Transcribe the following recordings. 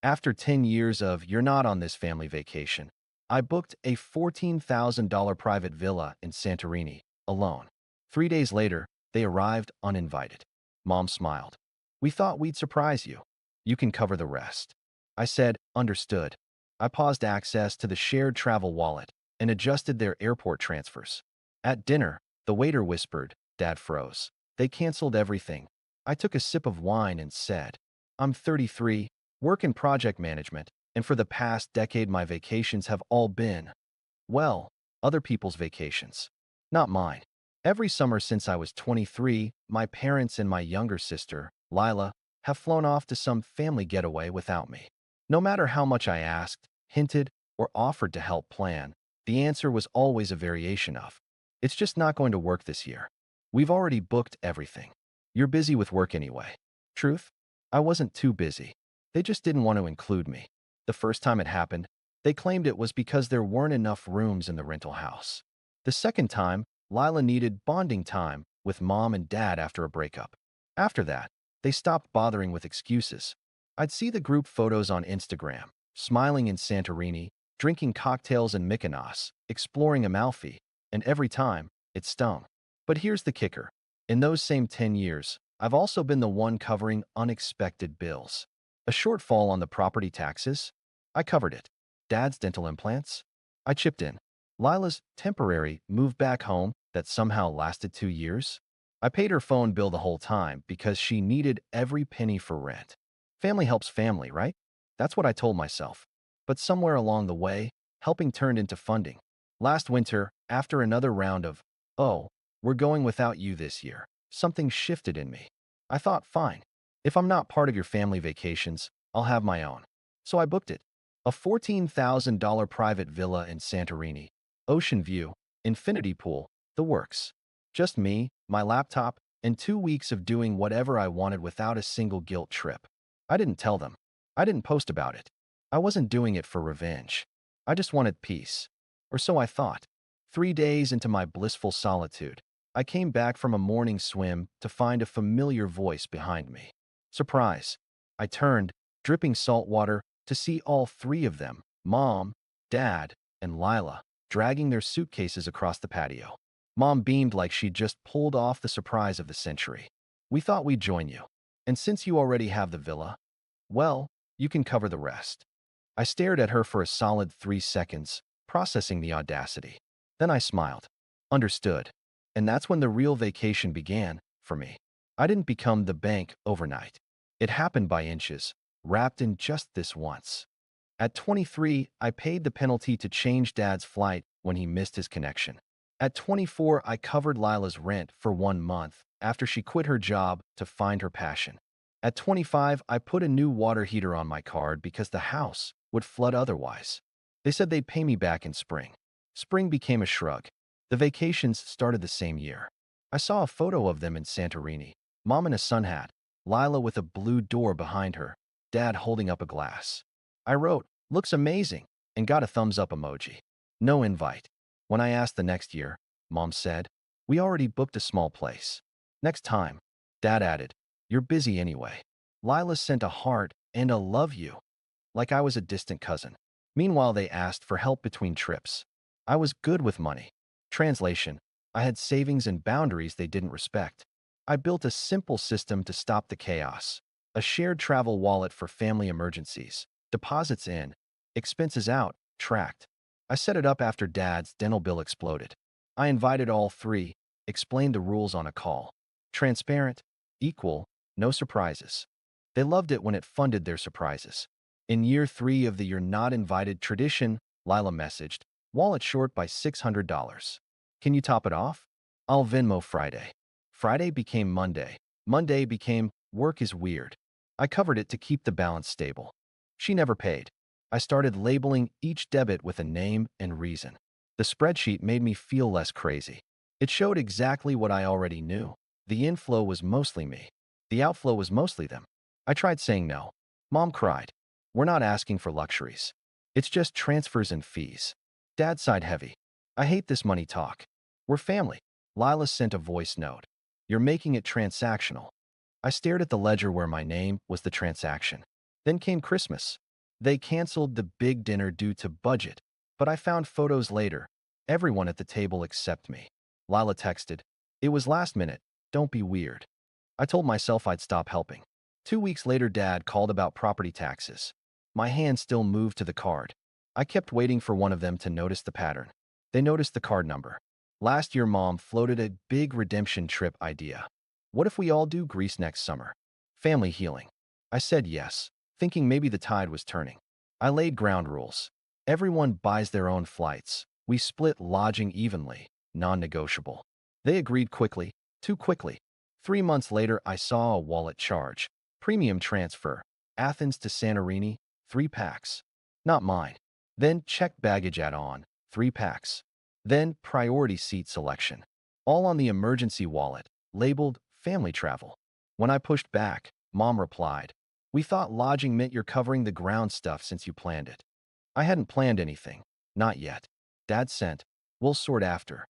After 10 years of "you're not on this family vacation," I booked a $14,000 private villa in Santorini, alone. 3 days later, they arrived uninvited. Mom smiled. "We thought we'd surprise you. You can cover the rest." I said, "Understood." I paused access to the shared travel wallet and adjusted their airport transfers. At dinner, the waiter whispered. Dad froze. "They canceled everything." I took a sip of wine and said, "I'm 33, work in project management, and for the past decade my vacations have all been, well, other people's vacations. Not mine. Every summer since I was 23, my parents and my younger sister, Lila, have flown off to some family getaway without me. No matter how much I asked, hinted, or offered to help plan, the answer was always a variation of, "It's just not going to work this year. We've already booked everything. You're busy with work anyway." Truth? I wasn't too busy. They just didn't want to include me. The first time it happened, they claimed it was because there weren't enough rooms in the rental house. The second time, Lila needed bonding time with mom and dad after a breakup. After that, they stopped bothering with excuses. I'd see the group photos on Instagram, smiling in Santorini, drinking cocktails in Mykonos, exploring Amalfi, and every time, it stung. But here's the kicker. In those same 10 years, I've also been the one covering unexpected bills. A shortfall on the property taxes? I covered it. Dad's dental implants? I chipped in. Lila's temporary move back home that somehow lasted 2 years? I paid her phone bill the whole time because she needed every penny for rent. Family helps family, right? That's what I told myself. But somewhere along the way, helping turned into funding. Last winter, after another round of, "Oh, we're going without you this year," something shifted in me. I thought, fine. If I'm not part of your family vacations, I'll have my own. So I booked it. A $14,000 private villa in Santorini. Ocean view, infinity pool, the works. Just me, my laptop, and 2 weeks of doing whatever I wanted without a single guilt trip. I didn't tell them. I didn't post about it. I wasn't doing it for revenge. I just wanted peace. Or so I thought. 3 days into my blissful solitude, I came back from a morning swim to find a familiar voice behind me. Surprise. I turned, dripping salt water, to see all three of them, Mom, Dad, and Lila, dragging their suitcases across the patio. Mom beamed like she'd just pulled off the surprise of the century. "We thought we'd join you. And since you already have the villa, well, you can cover the rest." I stared at her for a solid 3 seconds, processing the audacity. Then I smiled. Understood. And that's when the real vacation began, for me. I didn't become the bank overnight. It happened by inches, wrapped in just this once. At 23, I paid the penalty to change Dad's flight when he missed his connection. At 24, I covered Lila's rent for 1 month after she quit her job to find her passion. At 25, I put a new water heater on my card because the house would flood otherwise. They said they'd pay me back in spring. Spring became a shrug. The vacations started the same year. I saw a photo of them in Santorini. Mom in a sun hat, Lila with a blue door behind her, Dad holding up a glass. I wrote, "Looks amazing," and got a thumbs up emoji. No invite. When I asked the next year, Mom said, "We already booked a small place." Next time, Dad added, "You're busy anyway." Lila sent a heart and a love you, like I was a distant cousin. Meanwhile, they asked for help between trips. I was good with money. Translation, I had savings and boundaries they didn't respect. I built a simple system to stop the chaos. A shared travel wallet for family emergencies. Deposits in, expenses out, tracked. I set it up after Dad's dental bill exploded. I invited all three, explained the rules on a call. Transparent, equal, no surprises. They loved it when it funded their surprises. In year 3 of the "You're Not Invited" tradition, Lila messaged, "Wallet short by $600. Can you top it off? I'll Venmo Friday." Friday became Monday. Monday became "Work is weird." I covered it to keep the balance stable. She never paid. I started labeling each debit with a name and reason. The spreadsheet made me feel less crazy. It showed exactly what I already knew. The inflow was mostly me. The outflow was mostly them. I tried saying no. Mom cried. "We're not asking for luxuries. It's just transfers and fees." Dad sighed heavy. "I hate this money talk. We're family." Lila sent a voice note. "You're making it transactional." I stared at the ledger where my name was the transaction. Then came Christmas. They canceled the big dinner due to budget, but I found photos later. Everyone at the table except me. Lila texted, "It was last minute. Don't be weird." I told myself I'd stop helping. 2 weeks later, Dad called about property taxes. My hand still moved to the card. I kept waiting for one of them to notice the pattern. They noticed the card number. Last year, Mom floated a big redemption trip idea. What if we all do Greece next summer? Family healing. I said yes, thinking maybe the tide was turning. I laid ground rules. Everyone buys their own flights. We split lodging evenly, non-negotiable. They agreed quickly, too quickly. 3 months later, I saw a wallet charge. Premium transfer. Athens to Santorini, 3 packs. Not mine. Then checked baggage add-on, 3 packs. Then priority seat selection. All on the emergency wallet, labeled family travel. When I pushed back, Mom replied, "We thought lodging meant you're covering the ground stuff since you planned it." I hadn't planned anything. Not yet. Dad sent, "We'll sort after."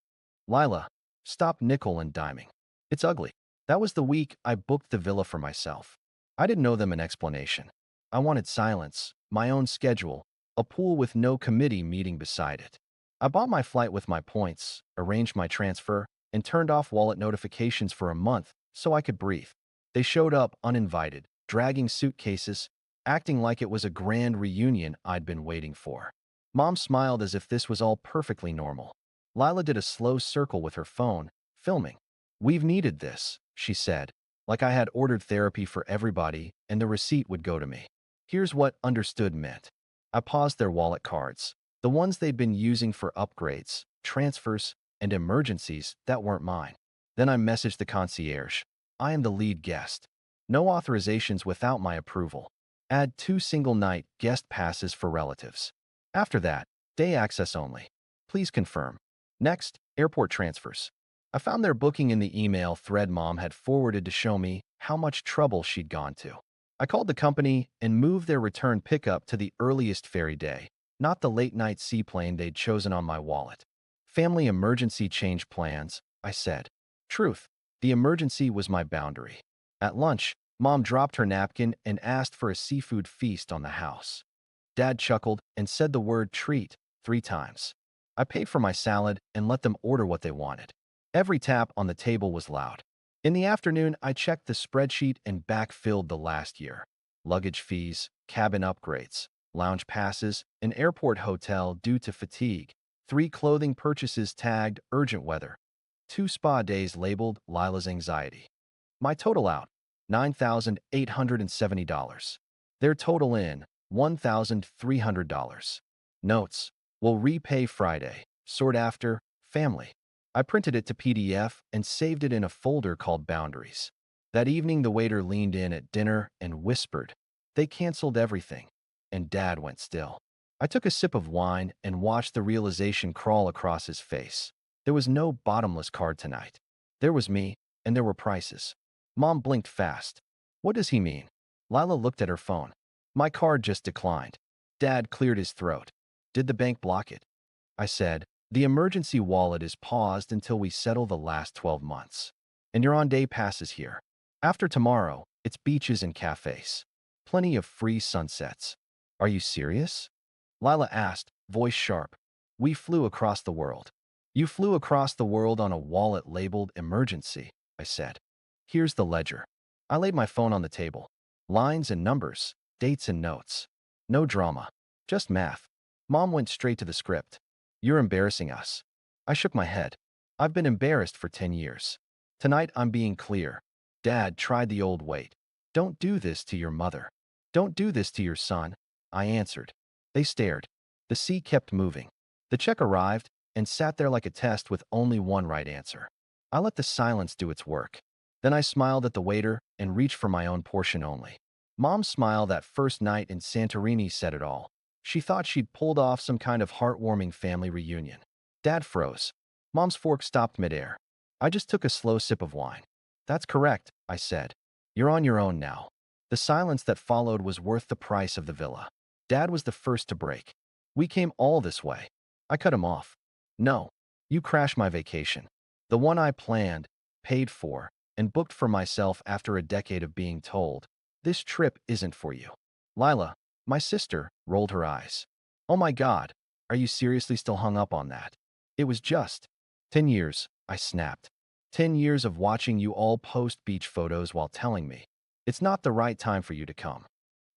Lila, stop nickel and diming. It's ugly. That was the week I booked the villa for myself. I didn't owe them an explanation. I wanted silence, my own schedule, a pool with no committee meeting beside it. I bought my flight with my points, arranged my transfer, and turned off wallet notifications for a month so I could breathe. They showed up uninvited, dragging suitcases, acting like it was a grand reunion I'd been waiting for. Mom smiled as if this was all perfectly normal. Lila did a slow circle with her phone, filming. "We've needed this," she said, like I had ordered therapy for everybody and the receipt would go to me. Here's what understood meant. I paused their wallet cards, the ones they'd been using for upgrades, transfers, and emergencies that weren't mine. Then I messaged the concierge. "I am the lead guest. No authorizations without my approval. Add 2 single-night guest passes for relatives. After that, day access only. Please confirm." Next, airport transfers. I found their booking in the email thread Mom had forwarded to show me how much trouble she'd gone to. I called the company and moved their return pickup to the earliest ferry day, not the late-night seaplane they'd chosen on my wallet. "Family emergency change plans," I said. Truth, the emergency was my boundary. At lunch, Mom dropped her napkin and asked for a seafood feast on the house. Dad chuckled and said the word treat 3 times. I paid for my salad and let them order what they wanted. Every tap on the table was loud. In the afternoon, I checked the spreadsheet and backfilled the last year. Luggage fees, cabin upgrades, lounge passes, an airport hotel due to fatigue, 3 clothing purchases tagged urgent weather, 2 spa days labeled Lila's anxiety. My total out, $9,870. Their total in, $1,300. Notes, will repay Friday, sort after, family. I printed it to PDF and saved it in a folder called Boundaries. That evening, the waiter leaned in at dinner and whispered, "They canceled everything." And Dad went still. I took a sip of wine and watched the realization crawl across his face. There was no bottomless card tonight. There was me, and there were prices. Mom blinked fast. "What does he mean?" Lila looked at her phone. "My card just declined." Dad cleared his throat. "Did the bank block it?" I said, "The emergency wallet is paused until we settle the last 12 months. And you're on day passes here. After tomorrow, it's beaches and cafes. Plenty of free sunsets." "Are you serious?" Lila asked, voice sharp. "We flew across the world." "You flew across the world on a wallet labeled emergency," I said. "Here's the ledger." I laid my phone on the table. Lines and numbers, dates and notes. No drama, just math. Mom went straight to the script. "You're embarrassing us." I shook my head. "I've been embarrassed for 10 years. Tonight I'm being clear." Dad tried the old weight. "Don't do this to your mother. Don't do this to your son." I answered. They stared. The sea kept moving. The check arrived and sat there like a test with only one right answer. I let the silence do its work. Then I smiled at the waiter and reached for my own portion only. Mom's smile that first night in Santorini said it all. She thought she'd pulled off some kind of heartwarming family reunion. Dad froze. Mom's fork stopped midair. I just took a slow sip of wine. "That's correct," I said. "You're on your own now." The silence that followed was worth the price of the villa. Dad was the first to break. "We came all this way." I cut him off. "No, you crashed my vacation. The one I planned, paid for, and booked for myself after a decade of being told, 'This trip isn't for you.'" Lila, My sister rolled her eyes. Oh my God, are you seriously still hung up on that? It was just 10 years, I snapped. 10 years of watching you all post beach photos while telling me it's not the right time for you to come.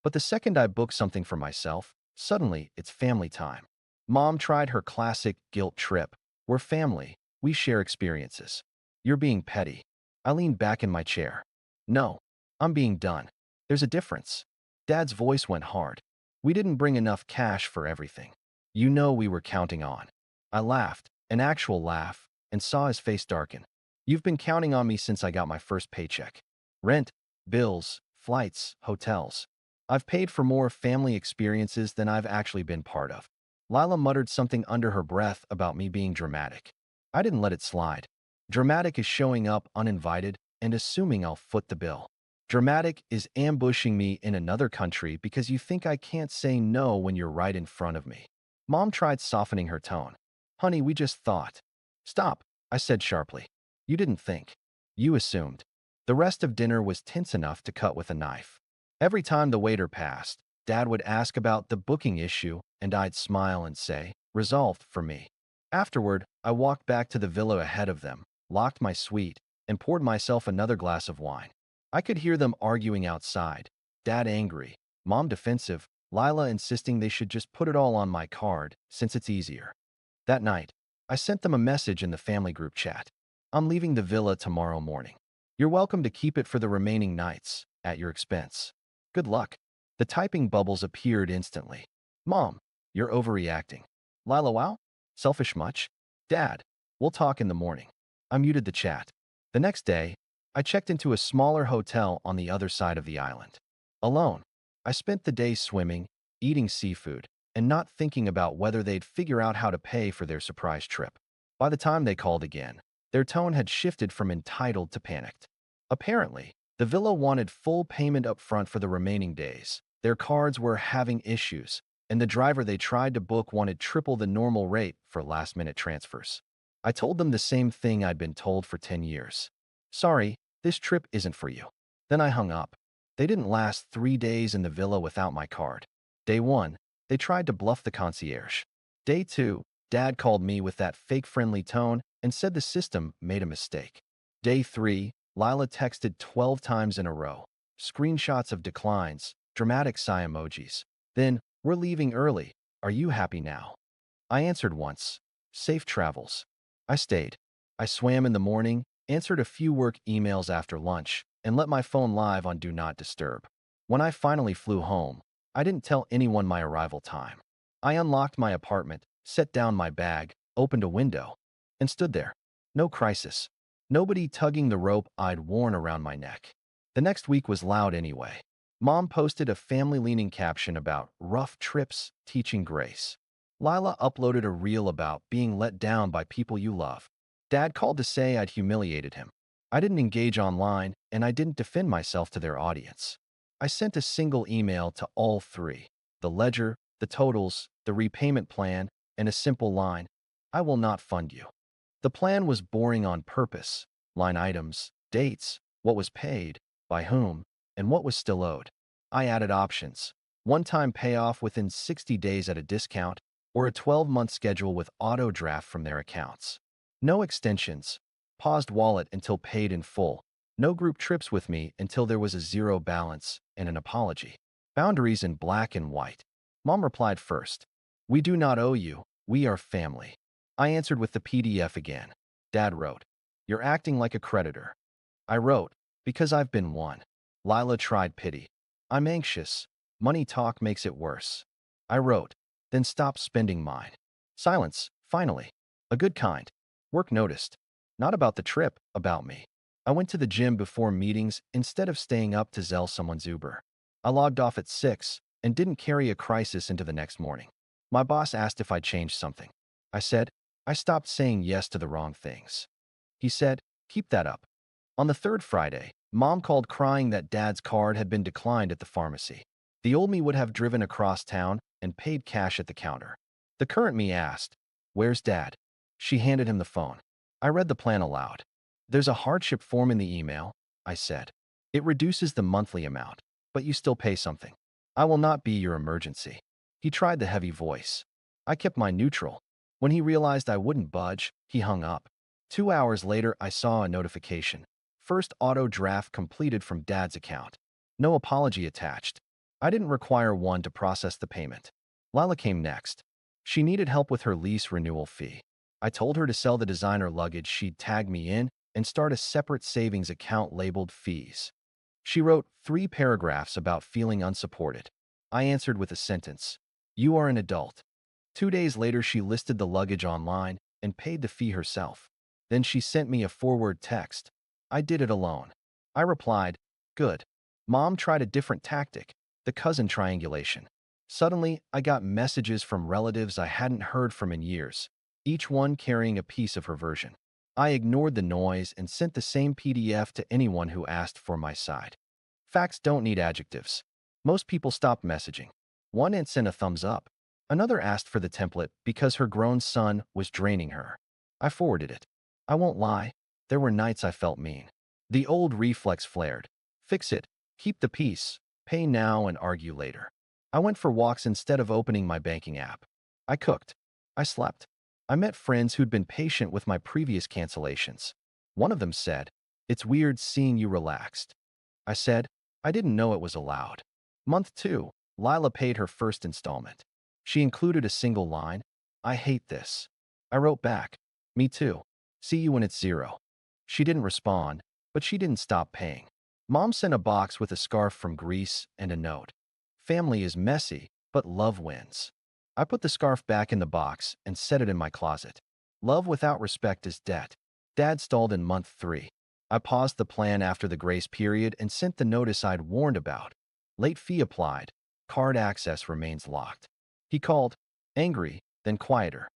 But the second I book something for myself, suddenly it's family time. Mom tried her classic guilt trip. We're family. We share experiences. You're being petty. I leaned back in my chair. No, I'm being done. There's a difference. Dad's voice went hard. We didn't bring enough cash for everything. You know we were counting on. I laughed, an actual laugh, and saw his face darken. You've been counting on me since I got my first paycheck. Rent, bills, flights, hotels. I've paid for more family experiences than I've actually been part of. Lila muttered something under her breath about me being dramatic. I didn't let it slide. Dramatic is showing up uninvited and assuming I'll foot the bill. Dramatic is ambushing me in another country because you think I can't say no when you're right in front of me. Mom tried softening her tone. Honey, we just thought. Stop, I said sharply. You didn't think. You assumed. The rest of dinner was tense enough to cut with a knife. Every time the waiter passed, Dad would ask about the booking issue, and I'd smile and say, resolved for me. Afterward, I walked back to the villa ahead of them, locked my suite, and poured myself another glass of wine. I could hear them arguing outside, Dad angry, Mom defensive, Lila insisting they should just put it all on my card, since it's easier. That night, I sent them a message in the family group chat. I'm leaving the villa tomorrow morning. You're welcome to keep it for the remaining nights, at your expense. Good luck. The typing bubbles appeared instantly. Mom, you're overreacting. Lila, wow? Selfish much? Dad, we'll talk in the morning. I muted the chat. The next day, I checked into a smaller hotel on the other side of the island. Alone, I spent the day swimming, eating seafood, and not thinking about whether they'd figure out how to pay for their surprise trip. By the time they called again, their tone had shifted from entitled to panicked. Apparently, the villa wanted full payment up front for the remaining days. Their cards were having issues, and the driver they tried to book wanted triple the normal rate for last-minute transfers. I told them the same thing I'd been told for 10 years. Sorry, this trip isn't for you. Then I hung up. They didn't last 3 days in the villa without my card. Day 1, they tried to bluff the concierge. Day 2, Dad called me with that fake friendly tone and said the system made a mistake. Day 3, Lila texted 12 times in a row. Screenshots of declines, dramatic sigh emojis. Then, we're leaving early. Are you happy now? I answered once. Safe travels. I stayed. I swam in the morning, answered a few work emails after lunch, and let my phone live on Do Not Disturb. When I finally flew home, I didn't tell anyone my arrival time. I unlocked my apartment, set down my bag, opened a window, and stood there. No crisis. Nobody tugging the rope I'd worn around my neck. The next week was loud anyway. Mom posted a family-leaning caption about rough trips teaching grace. Lila uploaded a reel about being let down by people you love. Dad called to say I'd humiliated him. I didn't engage online, and I didn't defend myself to their audience. I sent a single email to all three: the ledger, the totals, the repayment plan, and a simple line: I will not fund you. The plan was boring on purpose: line items, dates, what was paid, by whom, and what was still owed. I added options: one-time payoff within 60 days at a discount, or a 12-month schedule with auto draft from their accounts. No extensions. Paused wallet until paid in full. No group trips with me until there was a zero balance and an apology. Boundaries in black and white. Mom replied first. We do not owe you. We are family. I answered with the PDF again. Dad wrote, You're acting like a creditor. I wrote, Because I've been one. Lila tried pity. I'm anxious. Money talk makes it worse. I wrote, Then stop spending mine. Silence, finally. A good kind. Work noticed. Not about the trip, about me. I went to the gym before meetings instead of staying up to zell someone's Uber. I logged off at 6 and didn't carry a crisis into the next morning. My boss asked if I'd changed something. I said, I stopped saying yes to the wrong things. He said, Keep that up. On the third Friday, Mom called crying that Dad's card had been declined at the pharmacy. The old me would have driven across town and paid cash at the counter. The current me asked, Where's Dad? She handed him the phone. I read the plan aloud. There's a hardship form in the email, I said. It reduces the monthly amount, but you still pay something. I will not be your emergency. He tried the heavy voice. I kept my neutral. When he realized I wouldn't budge, he hung up. 2 hours later, I saw a notification. First auto draft completed from Dad's account. No apology attached. I didn't require one to process the payment. Lila came next. She needed help with her lease renewal fee. I told her to sell the designer luggage she'd tagged me in and start a separate savings account labeled fees. She wrote 3 paragraphs about feeling unsupported. I answered with a sentence. You are an adult. 2 days later, she listed the luggage online and paid the fee herself. Then she sent me a forward text. I did it alone. I replied, good. Mom tried a different tactic, the cousin triangulation. Suddenly, I got messages from relatives I hadn't heard from in years, each one carrying a piece of her version. I ignored the noise and sent the same PDF to anyone who asked for my side. Facts don't need adjectives. Most people stopped messaging. One sent a thumbs up. Another asked for the template because her grown son was draining her. I forwarded it. I won't lie, there were nights I felt mean. The old reflex flared. Fix it, keep the peace, pay now and argue later. I went for walks instead of opening my banking app. I cooked. I slept. I met friends who'd been patient with my previous cancellations. One of them said, it's weird seeing you relaxed. I said, I didn't know it was allowed. Month 2, Lila paid her first installment. She included a single line, I hate this. I wrote back, me too. See you when it's 0. She didn't respond, but she didn't stop paying. Mom sent a box with a scarf from Greece and a note. Family is messy, but love wins. I put the scarf back in the box and set it in my closet. Love without respect is debt. Dad stalled in month 3. I paused the plan after the grace period and sent the notice I'd warned about. Late fee applied. Card access remains locked. He called, angry, then quieter.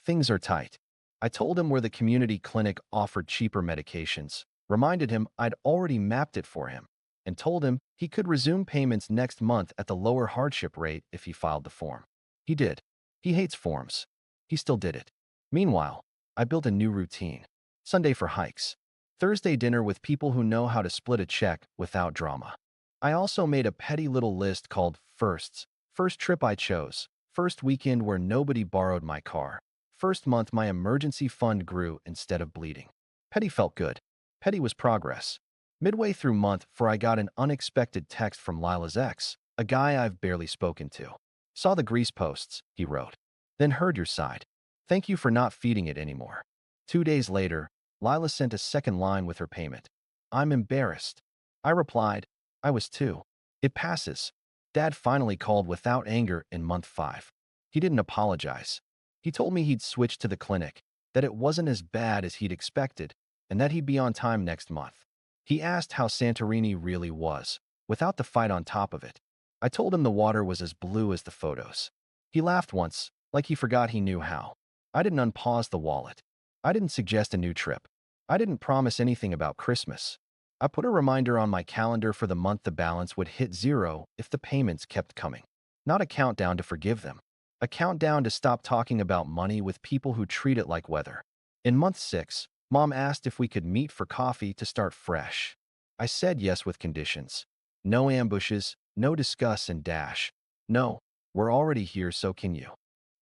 Things are tight. I told him where the community clinic offered cheaper medications, reminded him I'd already mapped it for him, and told him he could resume payments next month at the lower hardship rate if he filed the form. He did. He hates forms. He still did it. Meanwhile, I built a new routine. Sunday for hikes. Thursday dinner with people who know how to split a check without drama. I also made a petty little list called firsts. First trip I chose. First weekend where nobody borrowed my car. First month my emergency fund grew instead of bleeding. Petty felt good. Petty was progress. Midway through month 4, I got an unexpected text from Lila's ex, a guy I've barely spoken to. Saw the Grease posts, he wrote. Then heard your side. Thank you for not feeding it anymore. 2 days later, Lila sent a second line with her payment. I'm embarrassed. I replied, I was too. It passes. Dad finally called without anger in month 5. He didn't apologize. He told me he'd switched to the clinic, that it wasn't as bad as he'd expected, and that he'd be on time next month. He asked how Santorini really was, without the fight on top of it. I told him the water was as blue as the photos. He laughed once, like he forgot he knew how. I didn't unpause the wallet. I didn't suggest a new trip. I didn't promise anything about Christmas. I put a reminder on my calendar for the month the balance would hit 0 if the payments kept coming. Not a countdown to forgive them. A countdown to stop talking about money with people who treat it like weather. In month 6, Mom asked if we could meet for coffee to start fresh. I said yes with conditions. No ambushes, no discuss and dash. No, we're already here, so can you?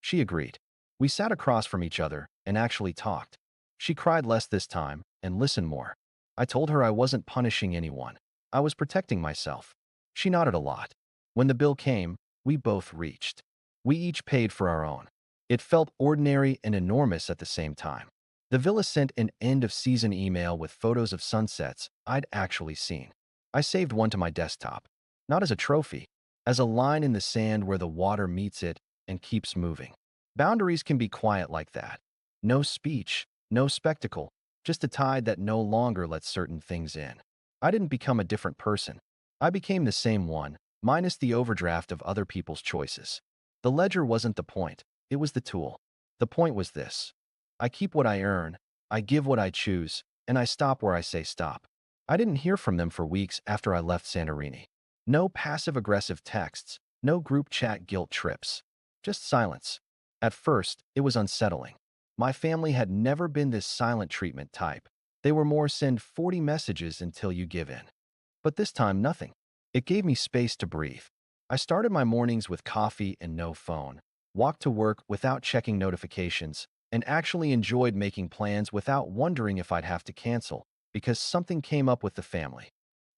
She agreed. We sat across from each other and actually talked. She cried less this time and listened more. I told her I wasn't punishing anyone. I was protecting myself. She nodded a lot. When the bill came, we both reached. We each paid for our own. It felt ordinary and enormous at the same time. The villa sent an end-of-season email with photos of sunsets I'd actually seen. I saved one to my desktop, not as a trophy, as a line in the sand where the water meets it and keeps moving. Boundaries can be quiet like that. No speech, no spectacle, just a tide that no longer lets certain things in. I didn't become a different person. I became the same one, minus the overdraft of other people's choices. The ledger wasn't the point, it was the tool. The point was this. I keep what I earn, I give what I choose, and I stop where I say stop. I didn't hear from them for weeks after I left Santorini. No passive-aggressive texts, no group chat guilt trips. Just silence. At first, it was unsettling. My family had never been this silent treatment type. They were more send 40 messages until you give in. But this time, nothing. It gave me space to breathe. I started my mornings with coffee and no phone, walked to work without checking notifications, and actually enjoyed making plans without wondering if I'd have to cancel because something came up with the family.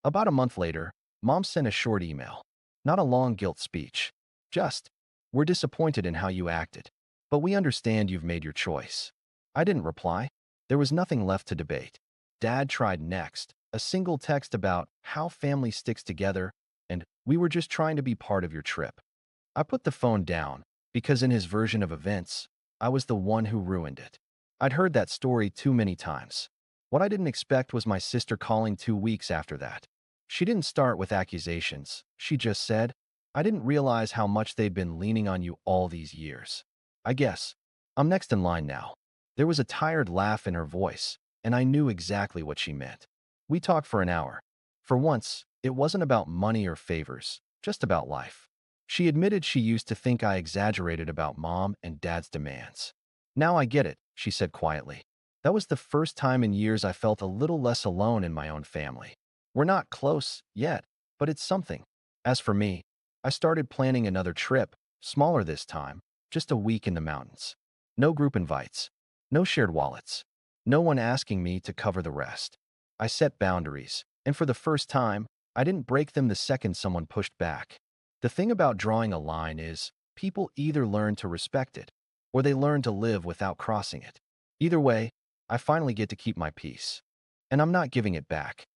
About a month later, Mom sent a short email. Not a long guilt speech. Just, "We're disappointed in how you acted, but we understand you've made your choice." I didn't reply. There was nothing left to debate. Dad tried next, a single text about how family sticks together and "we were just trying to be part of your trip." I put the phone down because in his version of events, I was the one who ruined it. I'd heard that story too many times. What I didn't expect was my sister calling 2 weeks after that. She didn't start with accusations. She just said, "I didn't realize how much they'd been leaning on you all these years. I guess I'm next in line now." There was a tired laugh in her voice, and I knew exactly what she meant. We talked for an hour. For once, it wasn't about money or favors, just about life. She admitted she used to think I exaggerated about Mom and Dad's demands. "Now I get it," she said quietly. That was the first time in years I felt a little less alone in my own family. We're not close yet, but it's something. As for me, I started planning another trip, smaller this time, just a week in the mountains. No group invites, no shared wallets, no one asking me to cover the rest. I set boundaries, and for the first time, I didn't break them the second someone pushed back. The thing about drawing a line is, people either learn to respect it, or they learn to live without crossing it. Either way, I finally get to keep my peace. And I'm not giving it back.